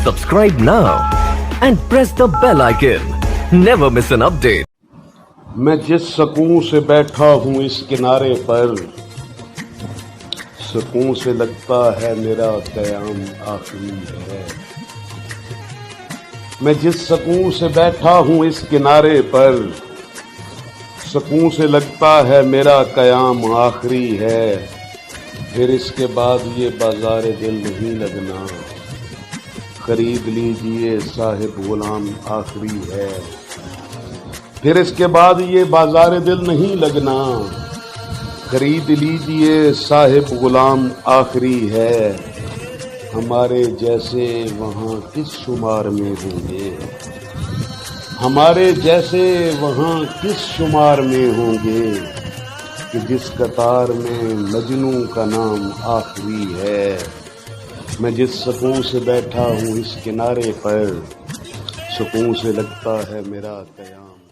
Subscribe now and press the bell icon. Never miss an update. میں جس سکون سے بیٹھا ہوں اس کنارے پر، سکون سے لگتا ہے میرا قیام آخری ہے۔ میں جس سکون سے بیٹھا ہوں اس کنارے پر، سکون سے لگتا ہے میرا قیام آخری ہے۔ پھر اس کے بعد یہ بازار دل نہیں لگنا، خرید لیجئے صاحب غلام آخری ہے۔ پھر اس کے بعد یہ بازار دل نہیں لگنا، خرید لیجئے صاحب غلام آخری ہے۔ ہمارے جیسے وہاں کس شمار میں ہوں گے، ہمارے جیسے وہاں کس شمار میں ہوں گے، کہ جس قطار میں مجنوں کا نام آخری ہے۔ میں جس سکون سے بیٹھا ہوں اس کنارے پر، سکون سے لگتا ہے میرا قیام۔